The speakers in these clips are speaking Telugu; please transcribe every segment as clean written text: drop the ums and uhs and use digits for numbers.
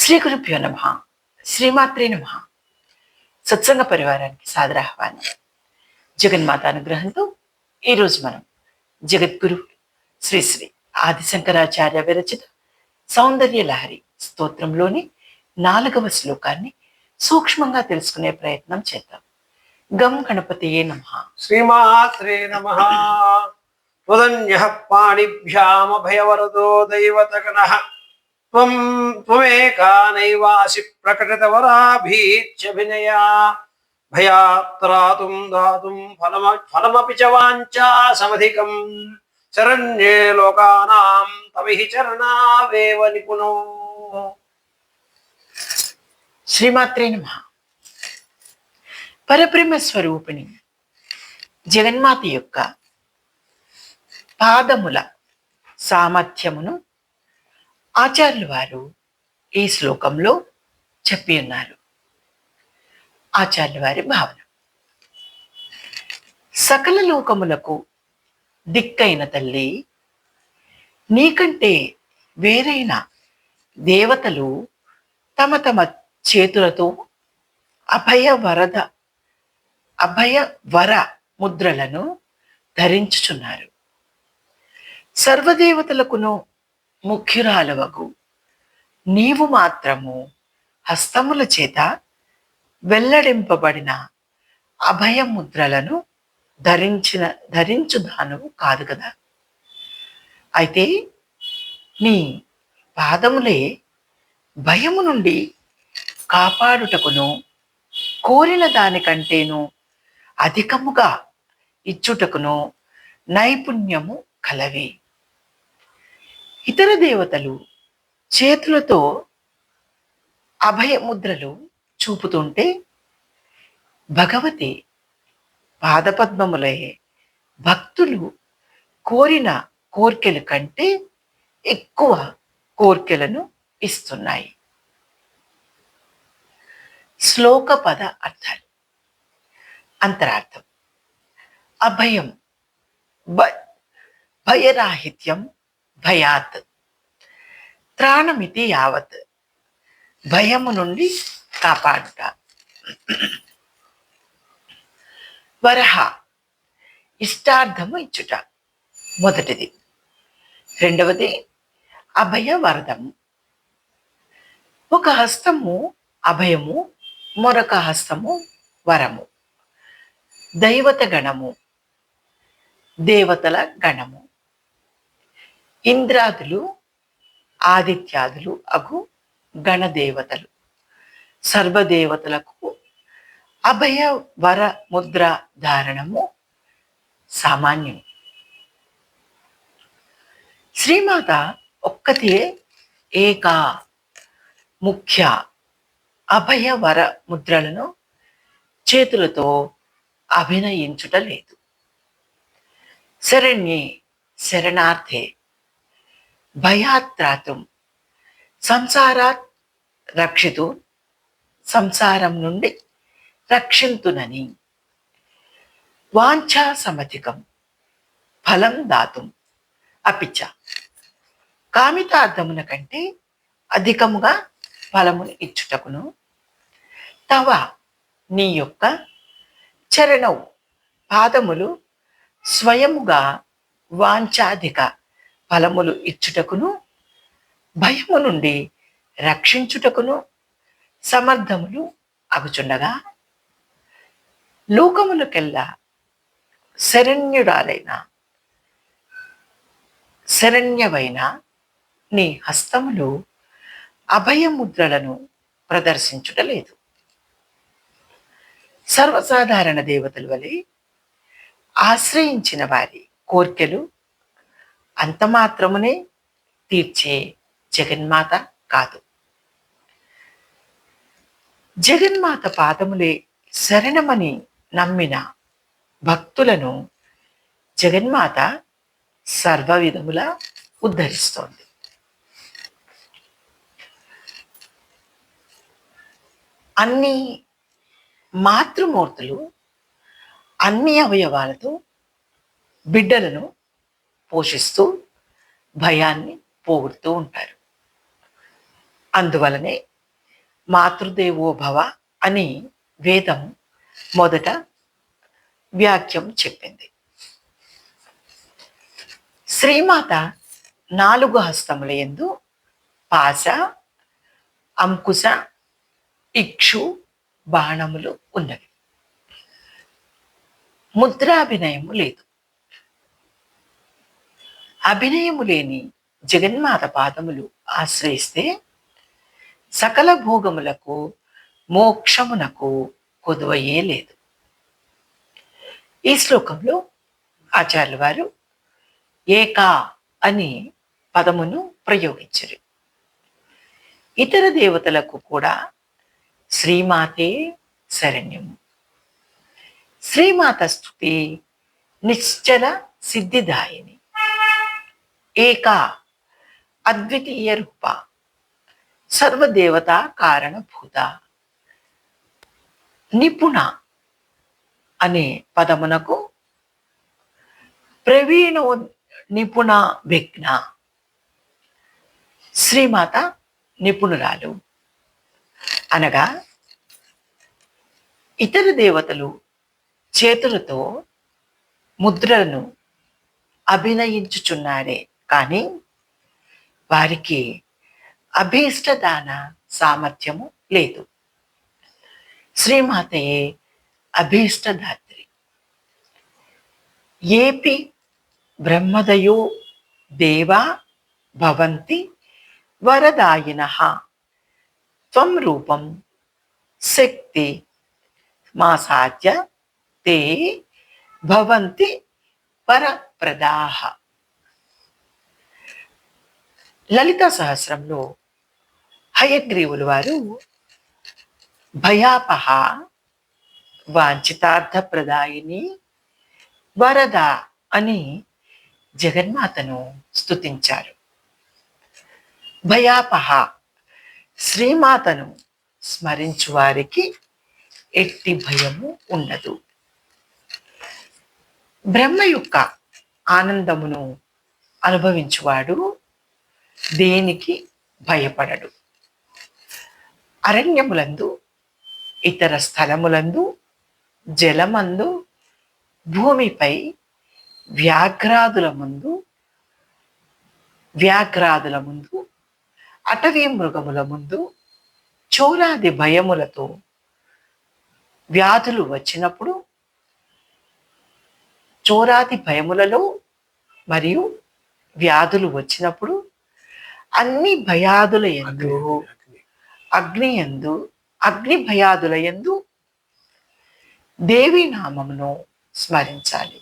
శ్రీ గురుభ్యో నమ. శ్రీమాత్రే నమ. సత్సంగ పరివారానికి సాదర ఆహ్వానం. జగన్మాత అనుగ్రహంతో ఈరోజు మనం జగద్గురు శ్రీ శ్రీ ఆదిశంకరాచార్య విరచిత సౌందర్య లహరి స్తోత్రంలోని 4వ శ్లోకాన్ని సూక్ష్మంగా తెలుసుకునే ప్రయత్నం చేద్దాం. గం గణపతియే నమః. శ్రీమాత్రే నమః. త్వదన్యః పాణిభ్యామభయవరదో దైవతగణః త్వమేకా నైవాసి ప్రకటితవరాభీత్యభినయా భయాత్రాతుం దాతుం ఫలమపి చ వాంఛా సమధికం శరణ్యే లోకానాం తవిహి చరణావేవ నిపుణో. శ్రీమాత్రే నమః. పరబ్రహ్మ స్వరూపిణి జగన్మాత యొక్క పాదముల సామర్థ్యమును ఆచార్యులు వారు ఈ శ్లోకంలో చెప్పి ఉన్నారు. ఆచార్యుల వారి భావన: సకల లోకములకు దిక్కైన తల్లి, నీకంటే వేరైన దేవతలు తమ తమ చేతులతో అభయ వర ముద్రలను ధరించుచున్నారు. సర్వదేవతలకును ముఖ్యురాలవగు నీవు మాత్రము హస్తముల చేత వెల్లడింపబడిన అభయ ముద్రలను ధరించుదానవు కాదు కదా. అయితే నీ పాదములే భయము నుండి కాపాడుటకును కోరిన దానికంటేను అధికముగా ఇచ్చుటకును నైపుణ్యము కలవి. ఇతర దేవతలు చేతులతో అభయముద్రలు చూపుతుంటే భగవతి పాదపద్మములే భక్తులు కోరిన కోర్కెల కంటే ఎక్కువ కోర్కెలను ఇస్తున్నాయి. శ్లోక పద అర్థాలు. అంతరార్థం: అభయం భయరాహిత్యం భయాత్, త్రాణమితి యావత్, భయము నుండి కాపాడుట. వరహ, ఇష్టార్థము ఇచ్చుట, మొదటిది. రెండవది అభయ వరదము. ఒక హస్తము అభయము, మరొక హస్తము వరము. దైవత గణము, దేవతల గణము. ఇంద్రాదులు ఆదిత్యాదులు అగు గణదేవతలు. సర్వదేవతలకు అభయ వర ముద్ర ధారణము సామాన్యం. శ్రీమాత ఒక్కతే ఏకా ముఖ్య అభయ వర ముద్రలను చేతులతో అభినయించుట లేదు. శరణ్యే, శరణార్థే, భయాత్రాతుం, సంసారాత్ రక్షితు, సంసారం నుండి రక్షింతునని. వాంఛా సమధికం, ఫలం దాతుం, అపిచ, కామితార్థమున కంటే అధికముగా ఫలమును ఇచ్చుటకును. తవ, నీ యొక్క, చరణవు, పాదములు స్వయముగా వాంఛాధిక ఫలములు ఇచ్చుటకును, భయము నుండి రక్షించుటకును సమర్థములు అగుచుండగా, లోకములకెల్లా శరణ్యవైన నీ హస్తములు అభయముద్రలను ప్రదర్శించుటలేదు. సర్వసాధారణ దేవతల వలె ఆశ్రయించిన వారి కోర్కెలు అంతమాత్రమునే తీర్చే జగన్మాత కాదు. జగన్మాత పాదములే శరణమని నమ్మిన భక్తులను జగన్మాత సర్వ విధములా ఉద్ధరిస్తోంది. అన్ని మాతృమూర్తులు అన్ని అవయవాలతో బిడ్డలను పోషిస్తూ భయాన్ని పోగొడుతూ ఉంటారు. అందువలనే మాతృదేవో భవ అని వేదం మొదట వాక్యం చెప్పింది. శ్రీమాత 4 హస్తముల యందు పాశ, అంకుశ, ఇక్షు బాణములు ఉన్నవి. ముద్రాభినయము లేదు. అభినయము లేని జగన్మాత పాదములు ఆశ్రయిస్తే సకల భోగములకు మోక్షమునకు కొదువయే లేదు. ఈ శ్లోకంలో ఆచార్యుల వారు ఏకా అని పదమును ప్రయోగించరు. ఇతర దేవతలకు కూడా శ్రీమాతే శరణ్యము. శ్రీమాత స్తుతి నిశ్చల సిద్ధిదాయిని. ఏకా అద్వితీయ రూప, సర్వదేవతా కారణభూత. నిపుణ అనే పదమునకు ప్రవీణో నిపుణ విఘ్న. శ్రీమాత నిపుణురాలు అనగా ఇతర దేవతలు చేతులతో ముద్రలను అభినయించుచున్నారే కానీ వారికి అభీష్టదాన సామర్థ్యము లేదు. శ్రీమాతయే అభీష్టదాత్రి. ఏపి బ్రహ్మదయో దేవా భవంతి వరదాయినః త్వం రూపం శక్తి మాసాద్య తే భవంతి వరప్రదాః. లలితా సహస్రంలో హయగ్రీవులు వారు భయాపహ వాంఛితార్థప్రదాయిని వరద అని జగన్మాతను స్తుతించారు. భయాపహ శ్రీమాతను స్మరించు వారికి ఎట్టి భయము ఉండదు. బ్రహ్మ యొక్క ఆనందమును అనుభవించువాడు దేనికి భయపడడు. అరణ్యములందు, ఇతర స్థలములందు, జలమందు, భూమిపై వ్యాఘ్రాదుల ముందు, అటవీ మృగముల ముందు, చోరాది భయములతో వ్యాధులు వచ్చినప్పుడు, చోరాది భయములలో మరియు వ్యాధులు వచ్చినప్పుడు అన్ని భయాదుల యందు, అగ్ని భయాదుల యందు దేవి నామమును స్మరించాలి.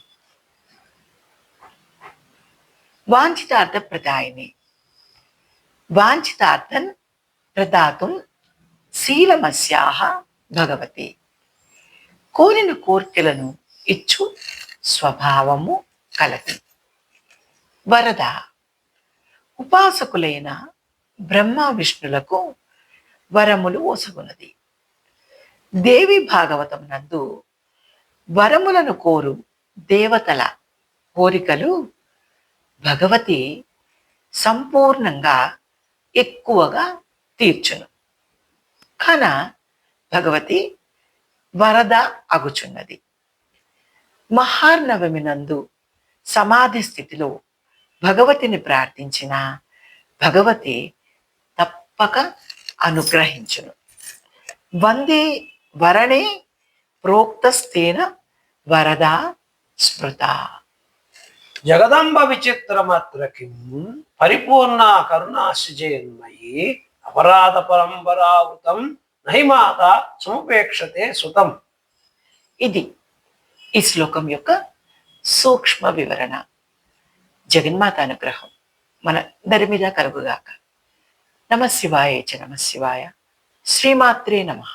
వాంఛితార్థ ప్రదాయిని. వాంఛితార్థం ప్రదాతుం శీలమస్యాహ భగవతి. కోరిన కోర్కెలను ఇచ్చు స్వభావము కలది. వరద. ఉపాసకులైన బ్రహ్మ విష్ణులకు వరములు ఒసగునది. దేవి భాగవతం నందు వరములను కోరు దేవతల కోరికలు భగవతి సంపూర్ణంగా ఎక్కువగా తీర్చును. కాన భగవతి వరద అగుచున్నది. మహార్నవమి నందు సమాధి స్థితిలో భగవతిని ప్రార్థించిన భగవతి తప్పక అనుగ్రహించును. వందే వరణే ప్రోక్తస్తేన వరదా స్మృత. జగదంబ విచిత్రమత్రకిం పరిపూర్ణ కరుణాశ్చర్యన్మయీ అపరాధ పరంపరావృతం నహిమాత సముపేక్షతే సుతం. ఇది ఈ శ్లోకం యొక్క సూక్ష్మ వివరణ. జగన్మాత అనుగ్రహం మనందరి మీద కలుగుగాక. నమః శివాయ చ నమః శివాయ. శ్రీమాత్రే నమః.